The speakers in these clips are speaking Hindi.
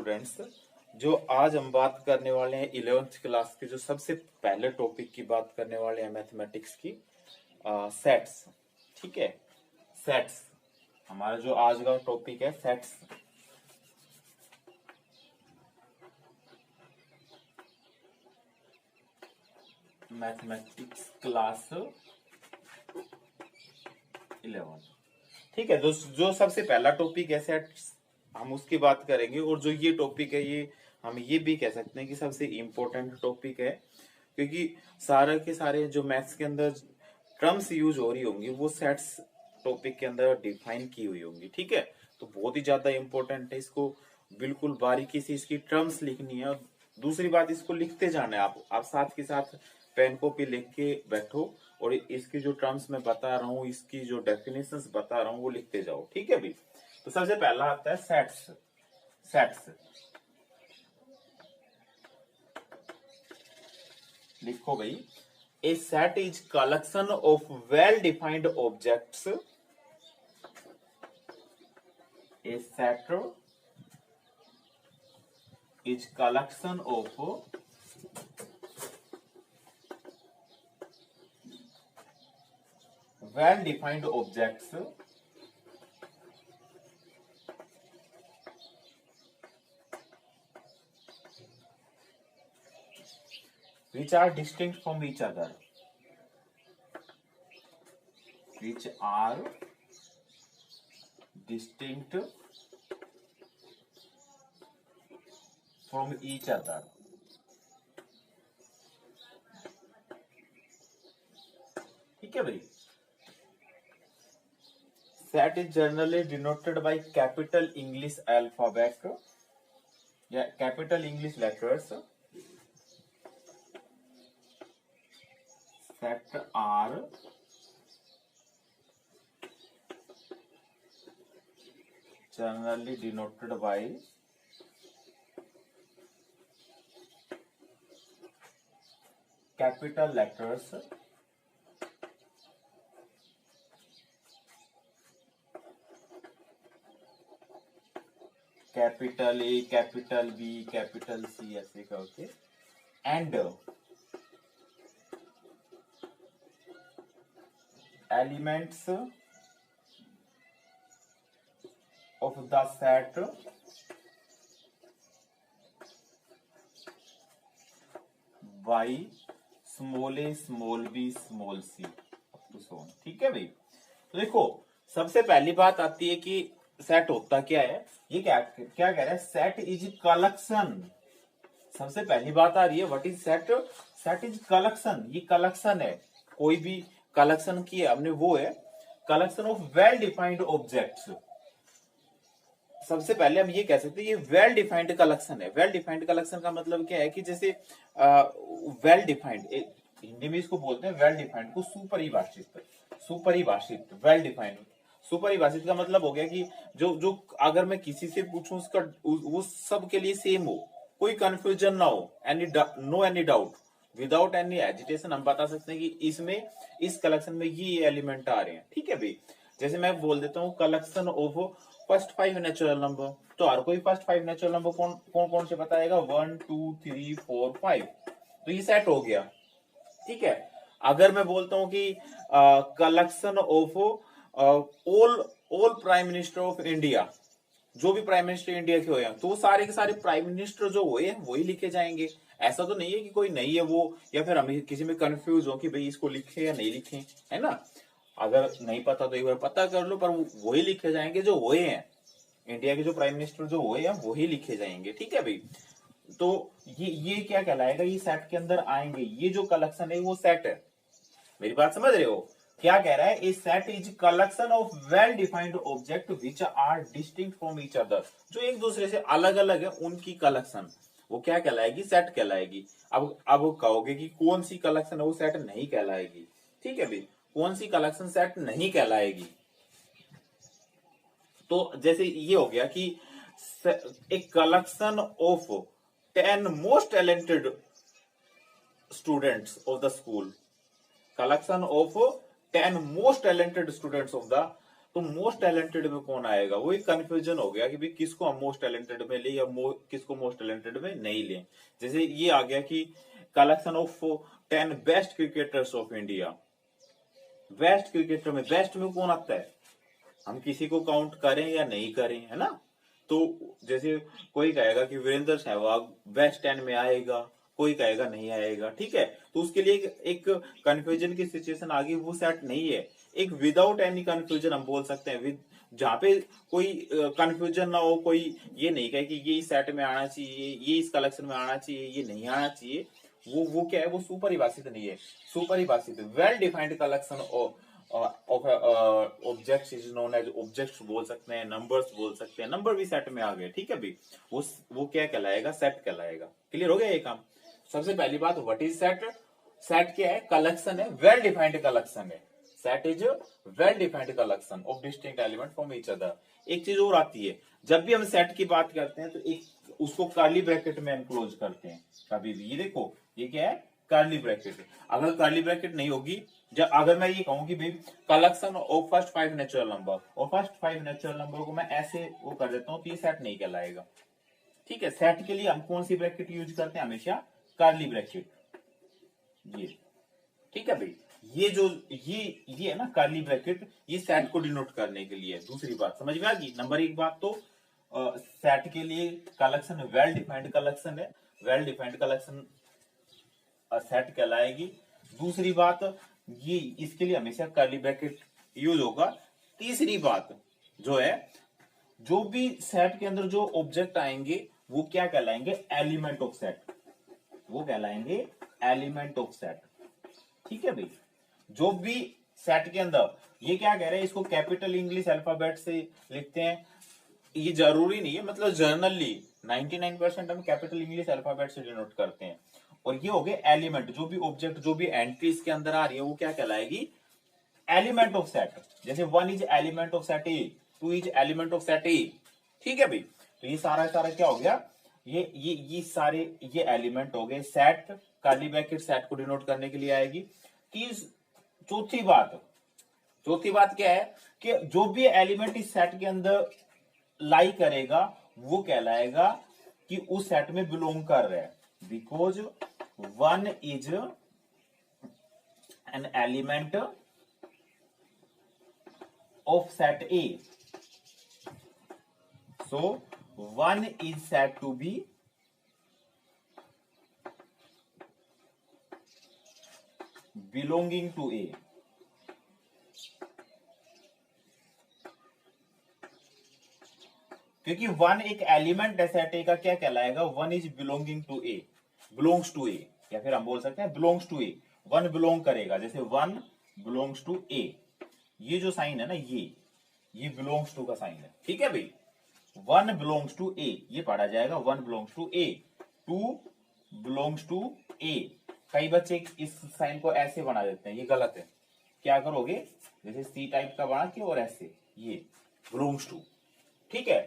स्टूडेंट्स, जो आज हम बात करने वाले हैं 11th क्लास के जो सबसे पहले टॉपिक की बात करने वाले हैं मैथमेटिक्स की सेट्स। ठीक है, सेट्स हमारा जो आज का टॉपिक है सेट्स। Mathematics class 11। ठीक है, जो सबसे पहला टॉपिक है सेट्स, हम उसकी बात करेंगे। और जो ये टॉपिक है ये हम ये भी कह सकते हैं कि सबसे इम्पोर्टेंट टॉपिक है, क्योंकि सारे के सारे जो मैथ्स के अंदर टर्म्स यूज हो रही होंगी वो सेट्स टॉपिक के अंदर डिफाइन की हुई होंगी। ठीक है, तो बहुत ही ज्यादा इम्पोर्टेंट है, इसको बिल्कुल बारीकी से इसकी टर्म्स लिखनी है। और दूसरी बात, इसको लिखते जाना है। आप साथ के साथ पेन कॉपी लिख के बैठो और इसकी जो टर्म्स मैं बता रहा हूँ, इसकी जो डेफिनेशंस बता रहा हूँ वो लिखते जाओ। ठीक है भाई, तो सबसे पहला आता है सेट्स। सेट्स लिखो भाई, a set is collection of well defined objects. A set is collection of well defined objects which are distinct from each other, which are distinct from each other। ठीक है भाई, set is generally denoted by capital English alphabet या capital English letters। Set are generally denoted by capital letters capital A, capital B, capital C, ऐसे करके, and elements of the set by small A, small B, small C, ठीक है भाई। तो देखो, सबसे पहली बात आती है कि सेट होता क्या है। ये क्या क्या कह रहा है, सेट इज कलेक्शन। सबसे पहली बात आ रही है, what is set. Set is collection, ये कलेक्शन है, कोई भी कलेक्शन की है हमने, वो है collection of well defined objects. सबसे पहले हम ये कह सकते हैं ये वेल डिफाइंड कलेक्शन है। वेल डिफाइंड कलेक्शन का मतलब क्या है कि जैसे वेल डिफाइंड, हिंदी में इसको बोलते हैं वेल डिफाइंड को सुपरिभाषित। सुपरिभाषित, वेल डिफाइंड, सुपरिभाषित का मतलब हो गया कि जो जो अगर मैं किसी से पूछूं उसका वो सब के लिए सेम हो, कोई कंफ्यूजन ना हो, no any doubt, without any agitation हम बता सकते हैं कि इसमें इस कलेक्शन में ये एलिमेंट आ रहे हैं। ठीक है भाई, जैसे मैं बोल देता हूँ collection of first 5 natural number, तो हर कोई फर्स्ट 5 नेचुरल नंबर कौन से बताएगा, 1 2 3 4 5, तो ये सेट हो गया। ठीक है, अगर मैं बोलता हूं कि collection of all prime minister of India, जो भी प्राइम मिनिस्टर इंडिया के हुए हैं, तो वो सारे के सारे प्राइम मिनिस्टर जो हुए हैं वही लिखे जाएंगे। ऐसा तो नहीं है कि कोई नहीं है वो, या फिर हमें किसी में कंफ्यूज हो कि भाई इसको लिखे या नहीं लिखे, है ना। अगर नहीं पता तो एक बार पता कर लो, पर वही लिखे जाएंगे जो हुए हैं, इंडिया के जो प्राइम मिनिस्टर जो हुए हैं वही लिखे जाएंगे। ठीक है भाई, तो ये क्या कहलाएगा, ये सेट के अंदर आएंगे। ये जो कलेक्शन है वो सेट है। मेरी बात समझ रहे हो, क्या कह रहा है, a set is collection of well defined object which are distinct from each other. जो एक दूसरे से अलग अलग है उनकी कलेक्शन, वो क्या कहलाएगी, सेट कहलाएगी। अब कहोगे कि कौन सी कलेक्शन है वो सेट नहीं कहलाएगी। ठीक है भाई, कौन सी कलेक्शन सेट नहीं कहलाएगी, तो जैसे ये हो गया कि एक collection of 10 most talented students of the school, collection of 10 most talented students of the, तो मोस्ट टैलेंटेड में कौन आएगा, वो एक कंफ्यूजन हो गया कि भाई किसको हम मोस्ट टैलेंटेड में ले या किसको मोस्ट टैलेंटेड में नहीं ले। जैसे ये आ गया कि collection of 10 best cricketers of India. Best cricketer में बेस्ट में कौन आता है, हम किसी को काउंट करें या नहीं करें, है ना। तो जैसे कोई कहेगा कि वीरेंद्र सहवाग बेस्ट 10 में आएगा, कोई कहेगा नहीं आएगा, ठीक है। तो उसके लिए एक कंफ्यूजन की सिचुएशन आ गई, वो सेट नहीं है। एक विदाउट एनी कंफ्यूजन हम बोल सकते हैं, विद जहां पे कोई कंफ्यूजन ना हो, कोई ये नहीं कहे कि ये इस सेट में आना चाहिए, ये इस कलेक्शन में आना चाहिए, ये नहीं आना चाहिए, वो क्या है, वो सुपरिभाषित नहीं है। सुपरिभाषित well defined collection of objects is known as objects बोल सकते हैं, नंबर्स बोल सकते हैं, नंबर भी सेट में आ गए, ठीक है भाई। वो क्या कहलाएगा, सेट कहलाएगा। क्लियर हो गया ये काम। सबसे पहली बात, व्हाट इज सेट। सेट क्या है, कलेक्शन है, वेल डिफाइंड कलेक्शन है। Set is well defined collection of distinct element from each other. एक चीज और आती है, जब भी हम सेट की बात करते हैं तो एक उसको कर्ली ब्रैकेट में एनक्लोज करते हैं कभी भी। ये देखो, ये क्या है, कर्ली ब्रैकेट। अगर कर्ली ब्रैकेट नहीं होगी, जब अगर मैं ये कहूं कि भाई collection of first 5 natural number, और फर्स्ट 5 नेचुरल नंबर को मैं ऐसे वो कर देता हूं, तो ये सेट नहीं कहलाएगा, ठीक है। सेट के लिए हम कौन सी ब्रैकेट यूज करते हैं, हमेशा कर्ली ब्रैकेट, ये, ठीक है भाई। ये जो ये है ना कर्ली ब्रैकेट, ये सेट को डिनोट करने के लिए। दूसरी बात समझ में आ गई। नंबर एक बात तो सेट के लिए कलेक्शन वेल डिफाइंड कलेक्शन है, वेल डिफाइंड कलेक्शन सेट कहलाएगी। दूसरी बात, ये इसके लिए हमेशा कर्ली ब्रैकेट यूज होगा। तीसरी बात जो है, जो भी सेट के अंदर जो ऑब्जेक्ट आएंगे वो क्या कहलाएंगे, एलिमेंट ऑफ सेट, वो कहलाएंगे एलिमेंट ऑफ सेट, ठीक है भाई। जो भी सेट के अंदर, ये क्या कह रहे हैं, इसको कैपिटल इंग्लिश अल्फाबेट से लिखते हैं, ये जरूरी नहीं है, मतलब जर्नली 99% हम कैपिटल इंग्लिश अल्फाबेट से डिनोट करते हैं। और ये हो गए एलिमेंट, जो भी ऑब्जेक्ट, जो भी एंट्री इसके अंदर आ रही है वो क्या कहलाएगी, एलिमेंट ऑफ सेट। जैसे 1 is element of set A, 2 is element of set ए, ठीक है भाई। तो ये सारा क्या हो गया, ये सारे ये एलिमेंट हो गए। सेट कर्ली ब्रैकेट सेट को डिनोट करने के लिए आएगी। चौथी बात क्या है कि जो भी एलिमेंट इस सेट के अंदर लाई करेगा वो कहलाएगा कि उस सेट में बिलोंग कर रहा है, because 1 is an element of set A, so 1 is said to be belonging to A। क्योंकि 1 एक एलिमेंट है सेट ए का, क्या कहलाएगा, 1 is belonging to A, belongs to A, या फिर हम बोल सकते हैं बिलोंग्स टू ए। 1 बिलोंग करेगा, जैसे 1 बिलोंग्स टू ए, ये जो साइन है ना, ये बिलोंग्स टू का साइन है, ठीक है भाई। 1 बिलोंग्स टू ए, ये पढ़ा जाएगा 1 belongs to A, 2 belongs to A. कई बच्चे इस साइन को ऐसे बना देते हैं, ये गलत है। क्या करोगे, जैसे सी टाइप का बना के और ऐसे, ये बिलोंग्स टू, ठीक है।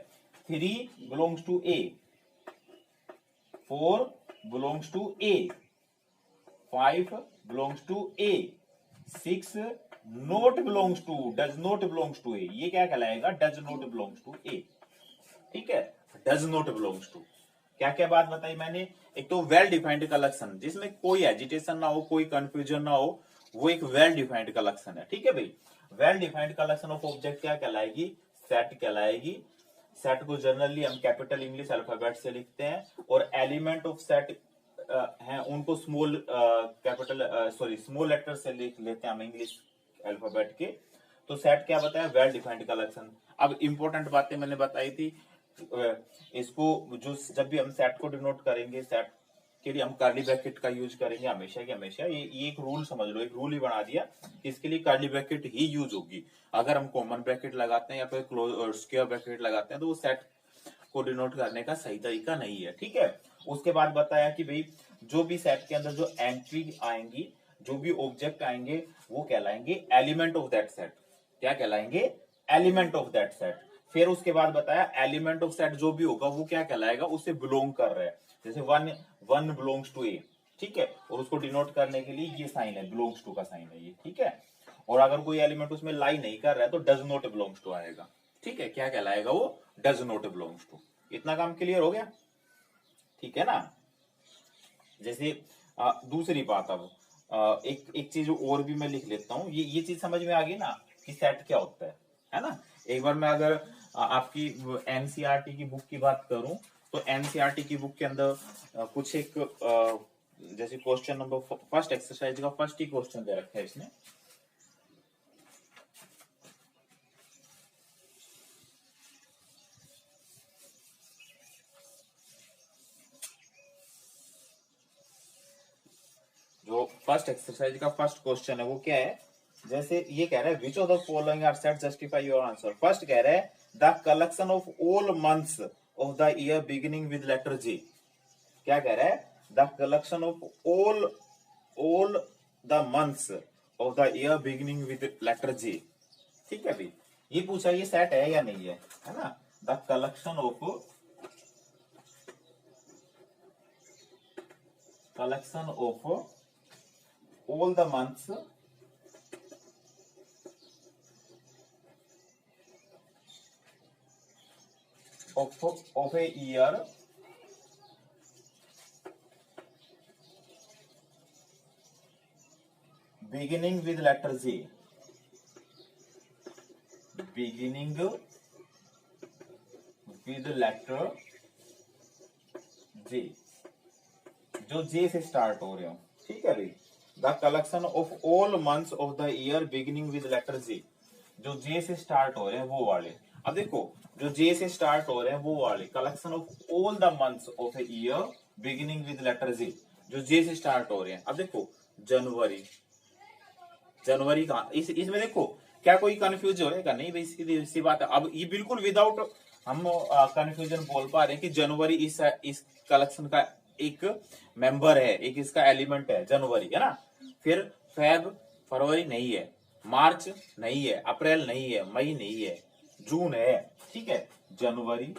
3 belongs to A, 4 belongs to A, 5 belongs to A, 6 not belongs to, does not belongs to A. ये क्या कहलाएगा, does not belongs to A, ठीक है। डज नॉट बिलोंग्स टू, क्या क्या बात बताई मैंने। एक तो वेल डिफाइंड कलेक्शन, जिसमें कोई एजिटेशन ना हो, कोई कंफ्यूजन ना हो, वो एक वेल डिफाइंड कलेक्शन है, ठीक है भाई। Well defined collection of object क्या कहलाएगी, सेट कहलाएगी। सेट को जनरली हम कैपिटल इंग्लिश अल्फाबेट से लिखते हैं, और एलिमेंट ऑफ सेट हैं उनको स्मॉल स्मॉल लेटर से लिख लेते हैं हम इंग्लिश अल्फाबेट के। तो सेट क्या बताया, वेल डिफाइंड कलेक्शन। अब इंपॉर्टेंट बातें मैंने बताई थी, इसको जो जब भी हम सेट को डिनोट करेंगे, सेट के लिए हम कर्ली ब्रैकेट का यूज करेंगे हमेशा की हमेशा। ये एक रूल समझ लो, एक रूल ही बना दिया, इसके लिए कर्ली ब्रैकेट ही यूज होगी। अगर हम कॉमन ब्रैकेट लगाते हैं या फिर स्क्वायर ब्रैकेट लगाते हैं तो वो सेट को डिनोट करने का सही तरीका नहीं है, ठीक है। उसके बाद बताया कि भाई जो भी सेट के अंदर जो एंट्री आएंगी, जो भी ऑब्जेक्ट आएंगे, वो कहलाएंगे एलिमेंट ऑफ दैट सेट। क्या कहलाएंगे, एलिमेंट ऑफ दैट सेट। फिर उसके बाद बताया एलिमेंट ऑफ सेट जो भी होगा वो क्या कहलाएगा, उससे बिलोंग कर रहा है। जैसे 1 बिलोंग्स टू ए, ठीक है, और उसको डिनोट करने के लिए ये साइन है, बिलोंग्स टू का साइन है ये, ठीक है। और अगर कोई एलिमेंट उसमें लाई नहीं कर रहा है तो डज नॉट बिलोंग्स टू आएगा। ठीक है, क्या कहलाएगा वो? Does not belongs to. इतना काम क्लियर हो गया? ठीक है ना। जैसे दूसरी बात, अब एक एक चीज और भी मैं लिख लेता हूँ। ये चीज समझ में आ गई ना कि सेट क्या होता है ना। एक बार मैं अगर आपकी एनसीईआरटी की बुक की बात करूं तो एनसीईआरटी की बुक के अंदर कुछ एक जैसे क्वेश्चन नंबर फर्स्ट एक्सरसाइज का फर्स्ट ही क्वेश्चन दे रखा है इसमें। जो फर्स्ट एक्सरसाइज का फर्स्ट क्वेश्चन है वो क्या है? जैसे ये कह रहा है which of the following are set justify your answer. First कह रहा है the collection of all months of the year beginning with letter J. क्या कह रहा है? The collection of all the months of the year beginning with letter जे। ठीक है भाई, ये पूछा ये सेट है या नहीं है ना। The collection of all the months of a year beginning with letter J, beginning with letter J, जो J से स्टार्ट हो रहे हो। ठीक है भाई, the collection of all months of the year beginning with letter J, जो J से स्टार्ट हो रहे हैं वो वाले। अब देखो, जो J से स्टार्ट हो रहे हैं वो वाले collection of all the months of a year beginning with letter J, जो J से स्टार्ट हो रहे हैं। अब देखो जनवरी, जनवरी का इसमें देखो क्या कोई कंफ्यूज हो रहेगा? नहीं भाई, सीधी सी बात है। अब ये बिल्कुल विदाउट हम कंफ्यूजन बोल पा रहे हैं कि जनवरी इस कलेक्शन का एक मेंबर है, एक इसका एलिमेंट है जनवरी, है ना। फिर फेब फरवरी नहीं है, मार्च नहीं है, अप्रैल नहीं है, मई नहीं है, जून है। ठीक है, जनवरी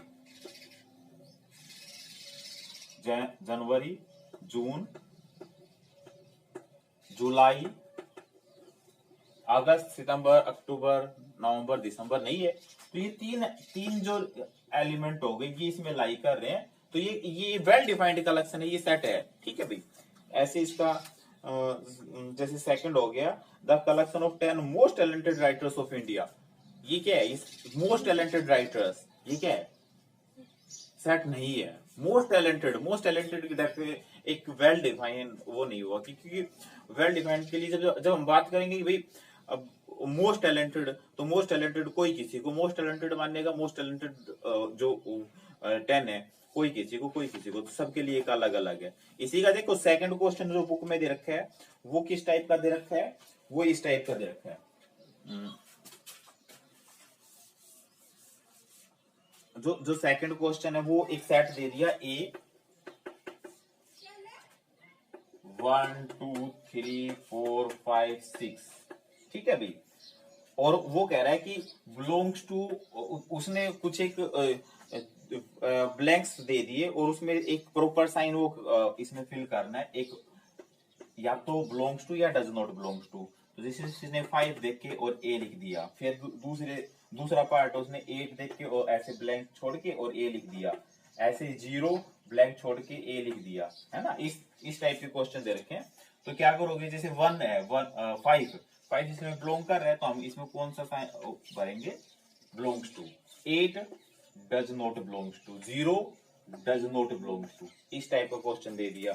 जनवरी, जून, जुलाई, अगस्त, सितंबर, अक्टूबर, नवंबर, दिसंबर नहीं है। तो ये तीन तीन जो एलिमेंट हो गए ये इसमें लाई कर रहे हैं। तो ये वेल डिफाइंड कलेक्शन है, ये सेट है। ठीक है भाई, ऐसे इसका जैसे सेकंड हो गया the collection of 10 most talented writers of India. ये क्या है? मोस्ट टैलेंटेड राइटर्स, ये क्या है? सेट नहीं है। मोस्ट टैलेंटेड की एक वेल डिफाइन वो नहीं हुआ, क्योंकि वेल डिफाइंड के लिए जब हम बात करेंगे कि भाई अब मोस्ट टैलेंटेड, तो मोस्ट टैलेंटेड कोई किसी को मोस्ट टैलेंटेड मानेगा, मोस्ट टैलेंटेड जो 10 है कोई किसी को, कोई किसी को, तो सबके लिए एक अलग अलग है। इसी का देखो सेकंड क्वेश्चन जो बुक में दे रखा है वो किस टाइप का दे रखा है? वो इस टाइप का दे रखा है। जो सेकंड क्वेश्चन है वो एक सेट दे दिया ए 1 2 3 4 5 6। ठीक है भाई, और वो कह रहा है कि बिलोंग्स टू, उसने कुछ एक ब्लैंक्स दे दिए और उसमें एक प्रॉपर साइन वो इसमें फिल करना है, एक या तो बिलोंग्स टू या डज नॉट बिलोंग्स टू। तो जैसे इसने 5 देख के और ए लिख दिया, फिर दूसरा पार्ट उसने 8 देख के और ऐसे ब्लैंक छोड़ के और ए लिख दिया, ऐसे 0 ब्लैंक छोड़ के ए लिख दिया, है ना। इस टाइप के क्वेश्चन दे रखे हैं। तो क्या करोगे, जैसे 1 है 5 इसमें बिलोंग कर रहा है तो हम इसमें कौन सा साइन भरेंगे? Belongs to. 8 does not belongs to, 0 does not belongs to. इस टाइप का क्वेश्चन दे दिया।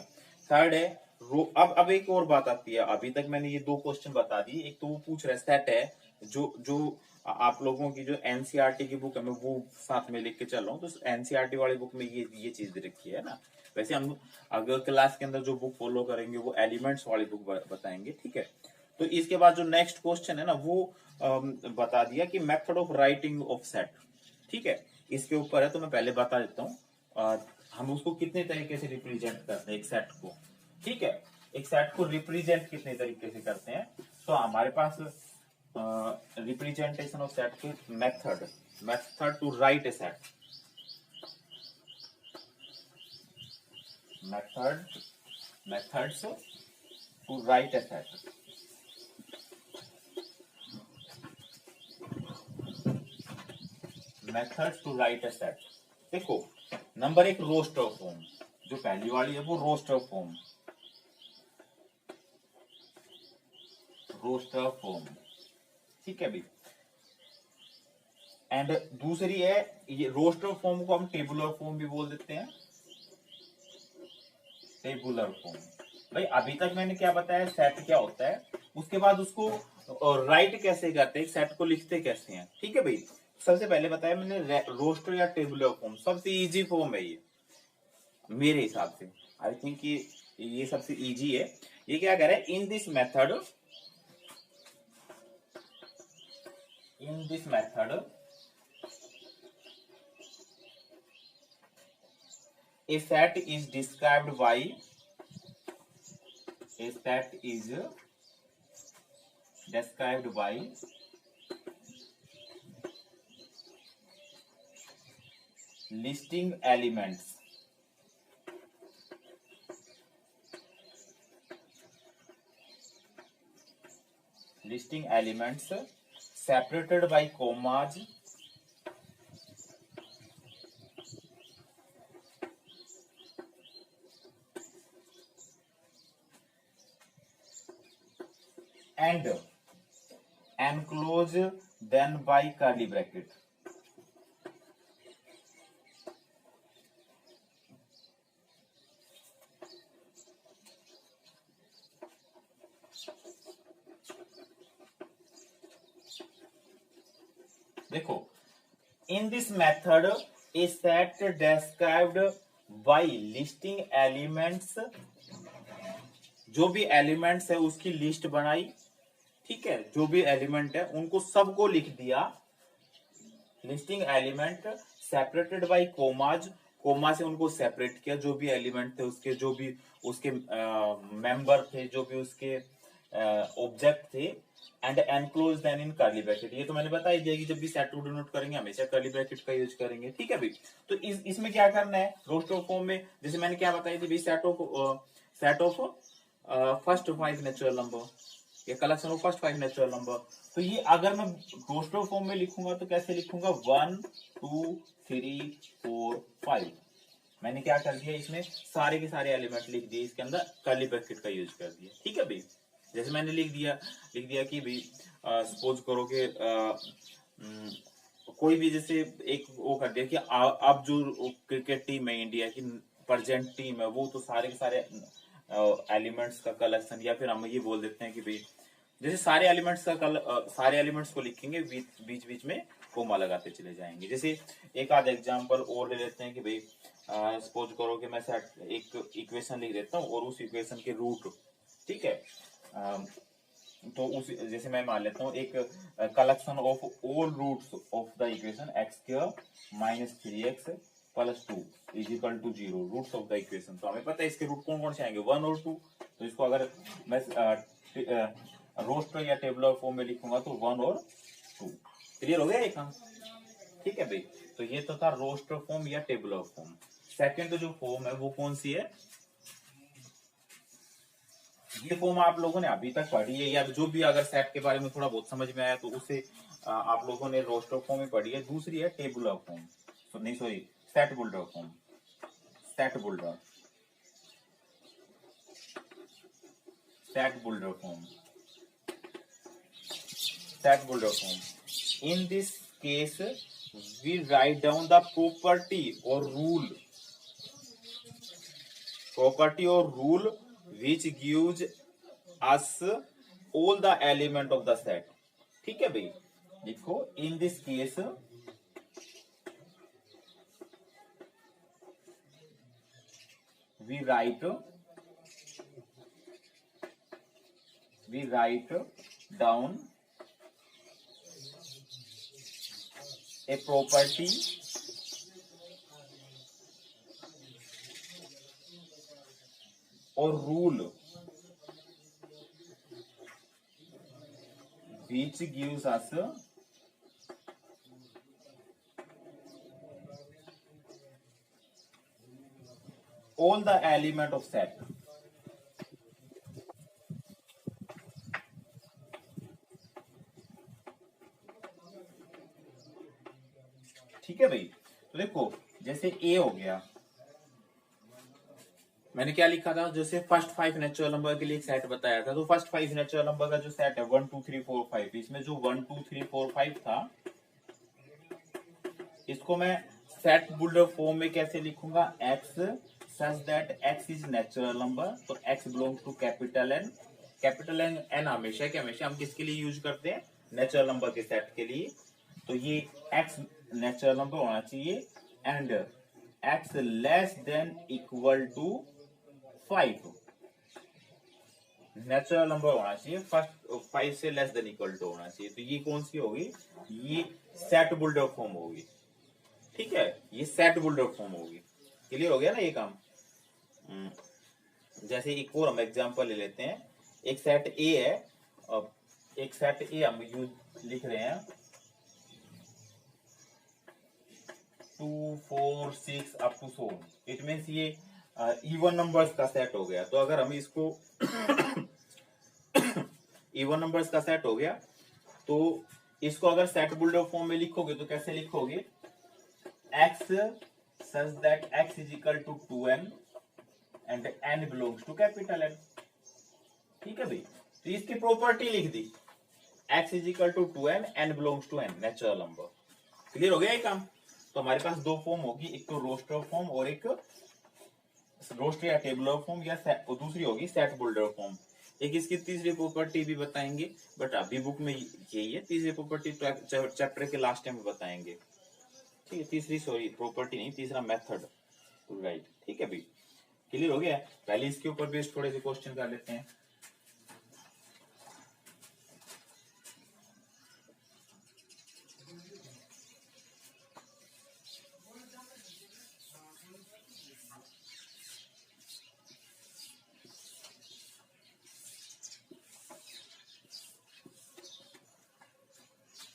थर्ड है अब एक और बात आती है। अभी तक मैंने ये 2 क्वेश्चन बता दिए। एक तो वो पूछ रहा है सेट है, जो आप लोगों की जो एनसीईआरटी की बुक है मैं वो साथ में लिख के चल रहा हूँ। तो एनसीईआरटी वाली बुक में ये चीज दे रखी है ना। वैसे हम अगर क्लास के अंदर जो बुक फॉलो करेंगे वो एलिमेंट्स वाली बुक बताएंगे। ठीक है, तो इसके बाद जो नेक्स्ट क्वेश्चन है ना वो बता दिया कि method of writing of set. ठीक है, इसके ऊपर है तो मैं पहले बता देता हूँ हम उसको कितने तरीके से रिप्रेजेंट करते हैं एक सेट को। ठीक है, एक सेट को रिप्रेजेंट कितने तरीके से करते हैं। तो हमारे पास रिप्रेजेंटेशन ऑफ सेट के method to write a set, methods to write a set. Methods to write a set. देखो नंबर एक रोस्टर फॉर्म, जो पहली वाली है वो रोस्टर फॉर्म, रोस्टर फॉर्म, ठीक है भाई। एंड दूसरी है ये रोस्टर फॉर्म को हम टेबुलर फॉर्म भी बोल देते हैं, टेबुलर फॉर्म। भाई अभी तक मैंने क्या बताया सेट क्या होता है, उसके बाद उसको राइट कैसे करते हैं, सेट को लिखते कैसे हैं, ठीक है भाई। सबसे पहले बताया मैंने रोस्टर या टेबुलर फॉर्म सबसे इजी फॉर्म है ये मेरे हिसाब से। आई थिंक ये सबसे इजी है। ये क्या कह रहा है, in this method a set is described by a set is described by listing elements, separated by commas and enclosed then by curly bracket। देखो in this method A set described bye listing elements, जो भी एलिमेंट्स है उसकी लिस्ट बनाई, ठीक है, जो भी एलिमेंट है उनको सबको लिख दिया। Listing element separated by commas, comma से उनको सेपरेट किया, जो भी एलिमेंट थे उसके, जो भी उसके मेंबर थे, जो भी उसके ऑब्जेक्ट थे। And enclose them in curly bracket, ये तो मैंने बता ही दिया कि जब भी सेट को डिनोट करेंगे हमेशा कर्ली ब्रैकेट का यूज करेंगे, ठीक है भाई। तो इसमें क्या करना है रोस्टर फॉर्म में, जैसे मैंने क्या बताई थी भाई, set of first 5 natural number, ये collection of first 5 natural number. तो ये अगर मैं रोस्टर फॉर्म में लिखूंगा तो कैसे लिखूंगा, 1 2 3 4 5। मैंने क्या कर दिया, इसमें सारे के सारे एलिमेंट लिख दिए, इसके अंदर कर्ली ब्रैकेट का यूज कर दिया, ठीक है भाई। जैसे मैंने लिख दिया कि भाई सपोज करो कि कोई भी, जैसे एक वो कर दिया कि अब जो क्रिकेट टीम है इंडिया की प्रेजेंट टीम है, वो तो सारे के सारे एलिमेंट्स का कलेक्शन, या फिर हम ये बोल देते हैं कि भाई जैसे सारे एलिमेंट्स का सारे एलिमेंट्स को लिखेंगे, बीच बीच में कोमा लगाते चले जाएंगे। जैसे एक आध एग्जांपल और ले लेते हैं कि भाई सपोज करो कि मैं एक इक्वेशन लिख देता हूँ और उस इक्वेशन के रूट, ठीक है, तो उस जैसे मैं मान लेता हूँ एक collection of all roots of the equation x² - 3x + 2 is equal to 0, roots of the equation. तो हमें पता है इसके रूट कौन कौन से आएंगे, 1 और 2। तो इसको अगर मैं रोस्टर या टेबुलर फॉर्म में लिखूंगा तो 1 और 2। क्लियर हो गया एक काम, ठीक है भाई। तो ये तो था रोस्टर फॉर्म या टेबुलर फॉर्म। सेकंड जो फॉर्म है वो कौन सी है, ये फॉर्म आप लोगों ने अभी तक पढ़ी है, या जो भी अगर सेट के बारे में थोड़ा बहुत समझ में आया तो उसे आप लोगों ने रोस्टर फॉर्म में पढ़ी है। दूसरी है टेबुलर फॉर्म, तो नहीं sorry, set builder form, set builder, set builder form, set builder form. In this case we write down the property or rule which gives us all the element of the set, ठीक है भाई। देखो in this case we write down a property or rule which gives us all the element of set। ठीक है भाई। तो देखो जैसे ए हो गया, मैंने क्या लिखा था, जैसे फर्स्ट 5 नेचुरल नंबर के लिए एक सेट बताया था, तो फर्स्ट 5 नेचुरल नंबर का जो सेट है 1 2 3 4 5, इसमें जो 1 2 3 4 5 था, इसको मैं सेट बुल्डर फॉर्म में कैसे लिखूंगा, x such that x is natural number, तो x belongs to capital N। Capital N हमेशा के हमेशा हम किसके लिए यूज करते हैं, नेचुरल नंबर के सेट के लिए। तो ये x नेचुरल नंबर होना चाहिए and x less than equal to 5 natural number होना चाहिए, फर्स्ट 5 से लेस देन इक्वल टू होना चाहिए। तो ये कौन सी होगी, ये सेट बुल्डर फॉर्म होगी। ठीक है, ये सेट बुल्डर फॉर्म होगी। क्लियर हो गया ना ये काम। जैसे एक और हम एग्जांपल ले लेते हैं, एक सेट ए है, अब एक सेट ए हम यूज लिख रहे हैं 2 4 6 अप टू 4, इट मीन्स ये इवन नंबर्स का सेट हो गया। तो अगर हम इसको इवन नंबर्स का सेट हो गया, तो इसको अगर सेट बुल्डर फॉर्म में लिखोगे तो कैसे लिखोगे, x such that x is equal to 2n and n belongs to capital N। ठीक है भाई, तो इसकी प्रॉपर्टी लिख दी, x is equal to 2n, n belongs to n, natural number. Clear हो गया ये काम। तो हमारे पास दो फॉर्म होगी, एक तो रोस्टर फॉर्म और एक रोस्टर या टेबुलर फॉर्म, या दूसरी होगी सेट बुल्डर फॉर्म। एक इसकी तीसरी प्रॉपर्टी भी बताएंगे, बट अभी बुक में यही है, तीसरी प्रॉपर्टी चैप्टर के लास्ट टाइम बताएंगे। ठीक है, तीसरी सॉरी प्रॉपर्टी नहीं, तीसरा मेथड टू राइट। ठीक है भाई, क्लियर हो गया। पहले इसके ऊपर बेस्ड थोड़े से क्वेश्चन कर लेते हैं।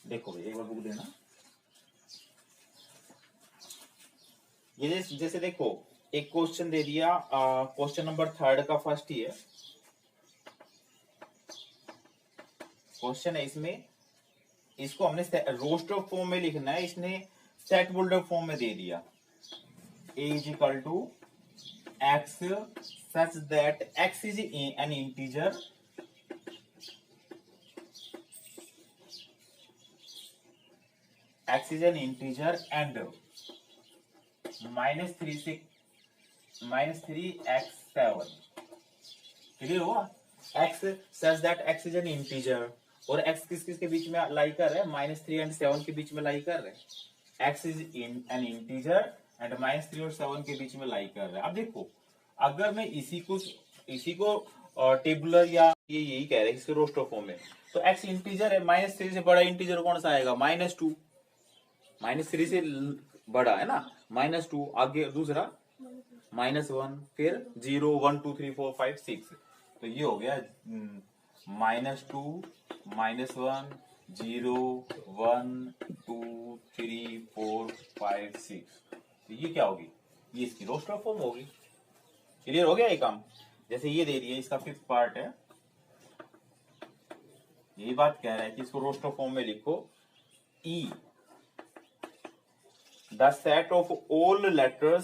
देखो भाई एक बार बुक देना। ये जैसे देखो एक क्वेश्चन दे दिया, क्वेश्चन नंबर 3 का फर्स्ट ही है क्वेश्चन है, इसमें इसको हमने रोस्टर फॉर्म में लिखना है, इसने सेट बुल्डर फॉर्म में दे दिया, a is equal to x such that x is an integer and -3x7। Clear हुआ, x such that x is N integer, और x किस किस के बीच में लाई कर रहा है, -3 एंड 7 के बीच में लाई कर रहे हैं। x is N integer and -3 और 7 के बीच में लाई कर रहा है। अब देखो अगर मैं इसी को टेबुलर या ये यही कह रहे हैं इसके रोस्टर फॉर्म में, तो x इंटीजर है, -3 से बड़ा इंटीजर कौन सा आएगा, -2, -3 से बड़ा है ना, -2, आगे दूसरा -1, फिर 0 1 2 3 4 5 6, तो ये हो गया -2 -1 0 1 2 3 4 5 6, तो ये क्या होगी, ये इसकी रोस्टर फॉर्म होगी। क्लियर हो गया ये काम। जैसे ये दे दिया, इसका 5th पार्ट है, ये बात कह रहा है कि इसको रोस्टर फॉर्म में लिखो, E the set of all letters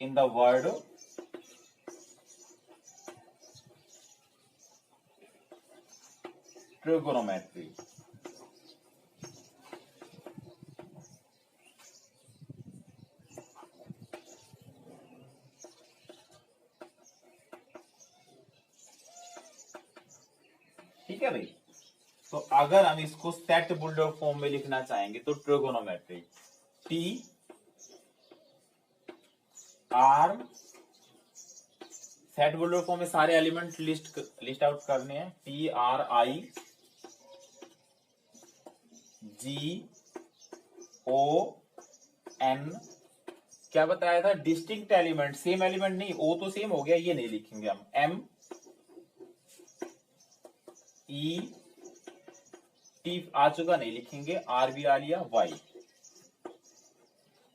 in the word trigonometry। ठीक है भाई, तो अगर हम इसको सेट बुल्डर फॉर्म में लिखना चाहेंगे तो trigonometry, T R, set builder form में सारे एलिमेंट लिस्ट आउट करने हैं, T R I G O N, क्या बताया था, डिस्टिंक्ट एलिमेंट, सेम एलिमेंट नहीं, ओ तो सेम हो गया, ये नहीं लिखेंगे हम, एम ई टी आ चुका नहीं लिखेंगे, आर भी आ लिया, वाई,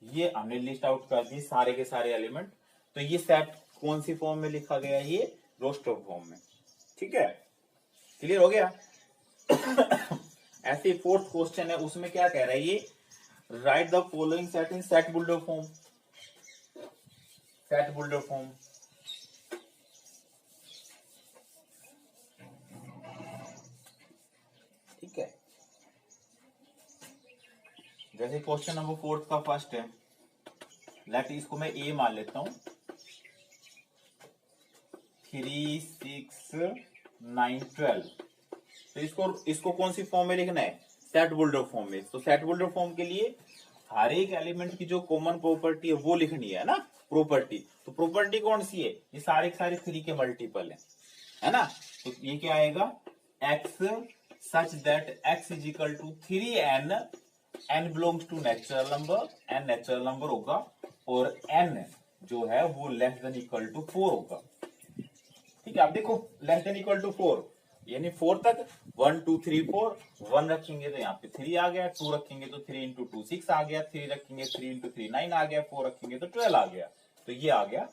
ये हमने लिस्ट आउट कर दी सारे के सारे एलिमेंट। तो ये सेट कौन सी फॉर्म में लिखा गया है? ये रोस्टर फॉर्म में। ठीक है, क्लियर हो गया। ऐसे फोर्थ क्वेश्चन है, उसमें क्या कह रहा है ये, right the following set in set builder form. Set builder form, ठीक है। जैसे क्वेश्चन नंबर फोर्थ का फर्स्ट है, लेट इसको मैं ए मान लेता हूं, 3, 6, 9, 12। तो इसको कौन सी फॉर्म में लिखना है? सेट बुल्डर फॉर्म में। तो सेट बुल्डर फॉर्म के लिए हर एक एलिमेंट की जो कॉमन प्रॉपर्टी है वो लिखनी है ना, प्रॉपर्टी। तो प्रॉपर्टी कौन सी है? ये सारे के सारे 3 के मल्टीपल है ना। तो ये क्या आएगा, x such that x is equal to 3n, n belongs to natural number, n natural number होगा, और n जो है वो लेस देन इक्वल टू 4 होगा। ठीक है, आप देखो लेस देन इक्वल टू 4 यानी 4 तक 1 2 3 4, 1 रखेंगे तो यहाँ पे 3 आ गया, 2 रखेंगे तो 3 इंटू 2 6 आ गया, 3 रखेंगे 3 इंटू 3 9 आ गया, 4 रखेंगे तो 12 आ गया। तो ये आ गया,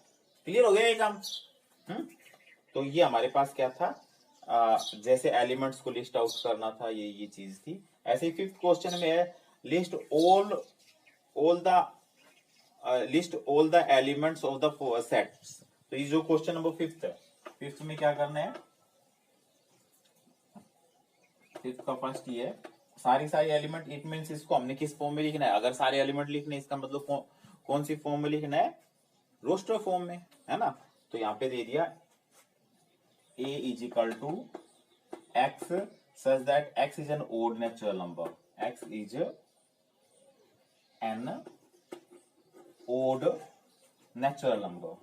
क्लियर हो गया ये काम। तो ये हमारे पास क्या था, जैसे एलिमेंट्स को लिस्ट आउट करना था, ये चीज थी। ऐसे ही फिफ्थ क्वेश्चन में है, list all the elements of the sets. तो ये जो क्वेश्चन नंबर फिफ्थ है, फिफ्थ में क्या करना है, फिफ्थ का फर्स्ट ये है, सारी एलिमेंट, इट मींस इसको हमने किस फॉर्म में लिखना है? अगर सारे एलिमेंट लिखने इसका मतलब कौन सी फॉर्म में लिखना है? रोस्टर फॉर्म में, है ना। तो यहाँ पे दे दिया a is equal to x such that x is an odd natural number, x is an odd natural number.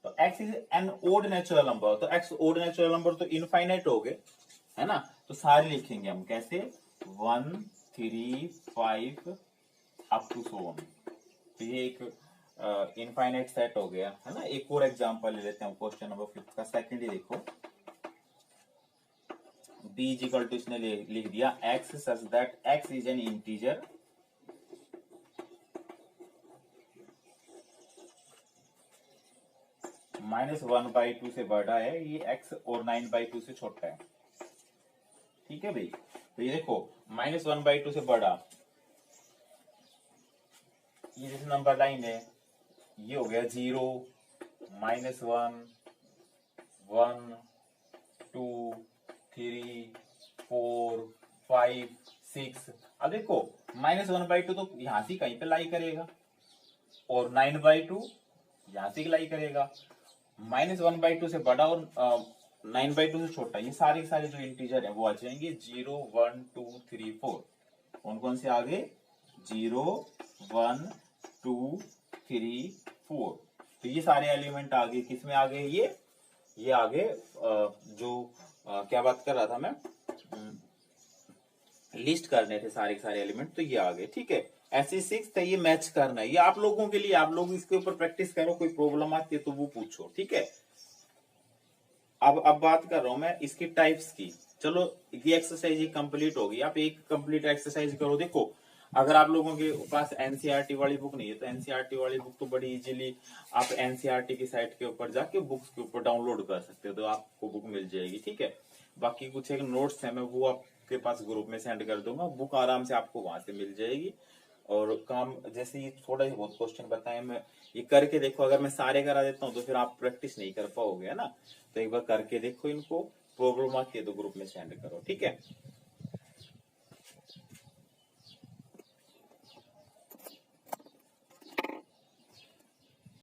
तो x is an odd natural number, तो x ओड नेचुरल नंबर तो इनफाइनाइट हो गए, है ना। तो सारे लिखेंगे हम कैसे, 1 3 5 अप टू सो ऑन। तो ये एक इनफाइनाइट सेट हो गया, है ना। एक और एग्जांपल ले लेते हैं क्वेश्चन नंबर फिफ्थ का, सेकंड ही देखो, b इज इक्वल टू, इसने लिख दिया x such that x is N integer -1/2 से बड़ा है, ये x और 9/2 से छोटा है। ठीक है भाई, तो ये देखो -1/2 से बड़ा, ये जैसे नंबर लाइन है, ये हो गया 0 -1 1 2 3 4 5 6। अब देखो -1/2 तो यहां से कहीं पे लाई करेगा, और 9/2 यहां से लाई करेगा। -1/2 से बड़ा और 9/2 से छोटा, ये सारे जो इंटीजर है वो आ जाएंगे 0 1 2 3 4। कौन कौन से आगे, 0 1 2 3 4। तो ये सारे एलिमेंट आगे किस में आ गए, ये आगे जो क्या बात कर रहा था मैं, लिस्ट करने थे सारे एलिमेंट, तो ये आ गए। ठीक है, ऐसे 6 है, ये मैच करना है, ये आप लोगों के लिए, आप लोग इसके ऊपर प्रैक्टिस करो, कोई प्रॉब्लम आती है तो वो पूछो। ठीक है, अब बात कर रहा हूं मैं इसकी टाइप्स की। चलो ये एक्सरसाइज ही कंप्लीट होगी, आप एक कंप्लीट एक्सरसाइज करो। देखो अगर आप लोगों के पास एनसीईआरटी वाली बुक नहीं है, तो एनसीईआरटी वाली बुक तो बड़ी इजीली आप एनसीईआरटी की साइट के ऊपर जाके बुक्स के ऊपर डाउनलोड कर सकते हो, तो आपको बुक मिल जाएगी। ठीक है, बाकी कुछ एक नोट्स है, मैं वो आपके पास ग्रुप में सेंड कर दूंगा, बुक आराम से आपको वहां से मिल जाएगी। और काम जैसे ये थोड़ा ही बहुत क्वेश्चन बताए, मैं ये करके देखो, अगर मैं सारे करा देता हूँ तो फिर आप प्रैक्टिस नहीं कर पाओगे, है ना। तो एक बार करके देखो इनको, प्रॉब्लम आती है तो ग्रुप में सेंड करो। ठीक है।